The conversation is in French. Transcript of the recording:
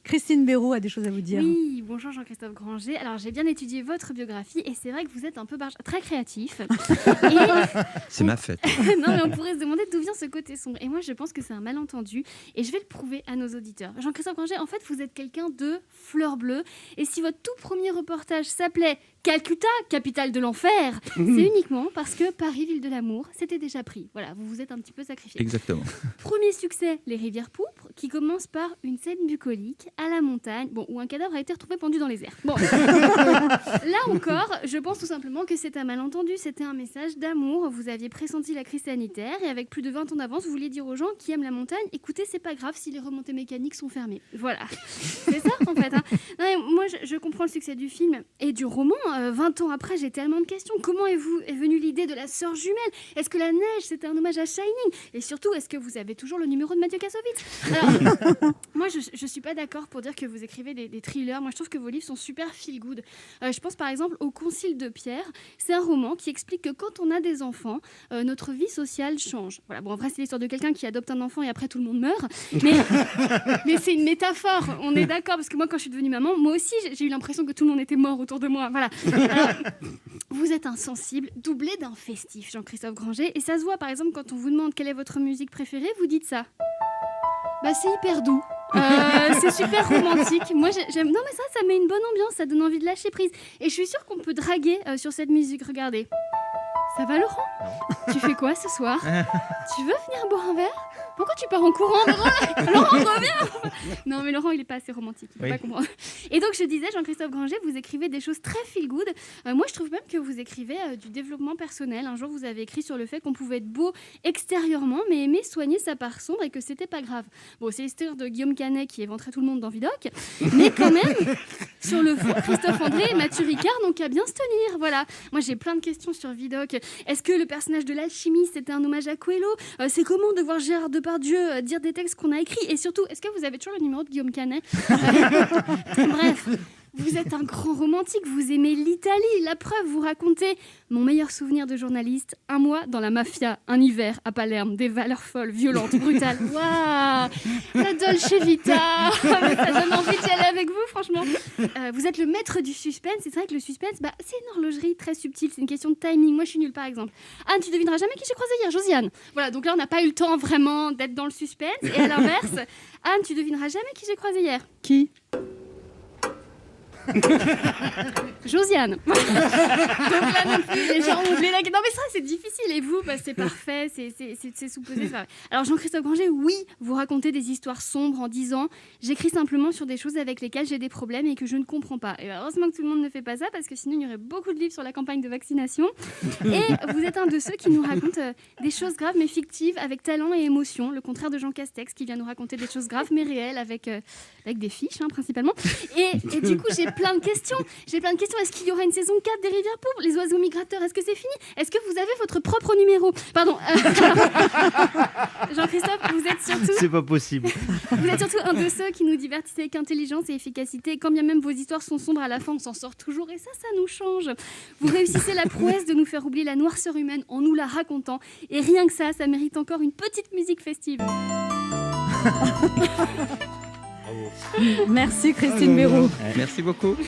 Christine Béraud a des choses à vous dire. Oui, bonjour Jean-Christophe Granger. Alors j'ai bien étudié votre biographie et c'est vrai que vous êtes un peu très créatif. C'est ma fête. Non, mais on pourrait se demander d'où vient ce côté sombre. Et moi, je pense que c'est un malentendu. Et je vais le prouver à nos auditeurs. Jean-Christophe Granger, en fait, vous êtes quelqu'un de fleur bleue. Et si votre tout premier reportage s'appelait Calcutta, capitale de l'enfer, c'est uniquement parce que Paris, ville de l'amour, c'était déjà pris. Voilà, vous vous êtes un petit peu sacrifié. Exactement. Premier succès, Les Rivières pourpres, qui commence par une scène bucolique à la montagne, où un cadavre a été retrouvé pendu dans les airs. Bon, là encore, je pense tout simplement que c'est un malentendu. C'était un message d'amour. Vous aviez pressenti la crise sanitaire et avec plus de 20 ans d'avance, vous vouliez dire aux gens qui aiment la montagne, écoutez, c'est pas grave si les remontées mécaniques sont fermées. Voilà, c'est ça en fait. Hein. Non, mais moi, je comprends le succès du film et du roman. 20 ans après, j'ai tellement de questions. Comment est venue l'idée de la sœur jumelle? Est-ce que La Neige, c'était un hommage à Shining? Et surtout, est-ce que vous avez toujours le numéro de Mathieu Kassovitz? Alors, moi, je suis pas d'accord pour dire que vous écrivez des thrillers. Moi, je trouve que vos livres sont super feel-good. Je pense par exemple au Concile de Pierre. C'est un roman qui explique que quand on a des enfants, notre vie sociale change. Voilà. Bon, après, c'est l'histoire de quelqu'un qui adopte un enfant et après tout le monde meurt. Mais c'est une métaphore. On est d'accord, parce que moi, quand je suis devenue maman, moi aussi, j'ai eu l'impression que tout le monde était mort autour de moi. Voilà. Alors, vous êtes insensible, doublé d'un festif, Jean-Christophe Granger. Et ça se voit, par exemple, quand on vous demande quelle est votre musique préférée, vous dites ça. Bah, c'est hyper doux. C'est super romantique. Moi, j'aime. Non, mais ça met une bonne ambiance, ça donne envie de lâcher prise. Et je suis sûre qu'on peut draguer sur cette musique. Regardez. Ça va, Laurent? Tu fais quoi ce soir? Tu veux venir boire un verre? Pourquoi tu pars en courant? Laurent, reviens! Non, mais Laurent, il n'est pas assez romantique. Il ne peut pas comprendre. Et donc, je disais, Jean-Christophe Granger, vous écrivez des choses très feel-good. Moi, je trouve même que vous écrivez du développement personnel. Un jour, vous avez écrit sur le fait qu'on pouvait être beau extérieurement, mais aimer soigner sa part sombre et que c'était pas grave. Bon, c'est l'histoire de Guillaume Canet qui éventrait tout le monde dans Vidocq. Mais quand même, sur le fond, Christophe André et Mathieu Ricard n'ont qu'à bien se tenir. Voilà. Moi, j'ai plein de questions sur Vidocq. Est-ce que le personnage de l'alchimiste c'était un hommage à Coelho? C'est comment de voir Gérard Depardieu dire des textes qu'on a écrits? Et surtout, est-ce que vous avez toujours le numéro de Guillaume Canet? Bref, vous êtes un grand romantique, vous aimez l'Italie. La preuve, vous racontez mon meilleur souvenir de journaliste, un mois dans la mafia, un hiver à Palerme, des valeurs folles, violentes, brutales. Waouh, la Dolce Vita. Ça donne envie d'y aller avec vous, franchement. Vous êtes le maître du suspense. C'est vrai que le suspense, c'est une horlogerie très subtile. C'est une question de timing. Moi, je suis nulle, par exemple. Anne, tu devineras jamais qui j'ai croisé hier, Josiane. Voilà, donc là, on n'a pas eu le temps vraiment d'être dans le suspense. Et à l'inverse, Anne, tu devineras jamais qui j'ai croisé hier. Qui? Josiane. Donc là non plus, les gens ont oublié la... Non mais ça c'est difficile. Et vous, c'est parfait, c'est sous-pesé. Alors Jean-Christophe Granger, oui, vous racontez des histoires sombres en disant j'écris simplement sur des choses avec lesquelles j'ai des problèmes et que je ne comprends pas. Et heureusement que tout le monde ne fait pas ça parce que sinon il y aurait beaucoup de livres sur la campagne de vaccination. Et vous êtes un de ceux qui nous racontent des choses graves mais fictives avec talent et émotion. Le contraire de Jean Castex qui vient nous raconter des choses graves mais réelles avec des fiches principalement. Et du coup j'ai plein de questions. Est-ce qu'il y aura une saison 4 des Rivières pourpres? Les oiseaux migrateurs, est-ce que c'est fini? Est-ce que vous avez votre propre numéro? Pardon. Jean-Christophe, vous êtes surtout... C'est pas possible. Vous êtes surtout un de ceux qui nous divertissent avec intelligence et efficacité. Quand bien même vos histoires sont sombres, à la fin, on s'en sort toujours. Et ça nous change. Vous réussissez la prouesse de nous faire oublier la noirceur humaine en nous la racontant. Et rien que ça mérite encore une petite musique festive. Merci Christine Béraud. Merci beaucoup.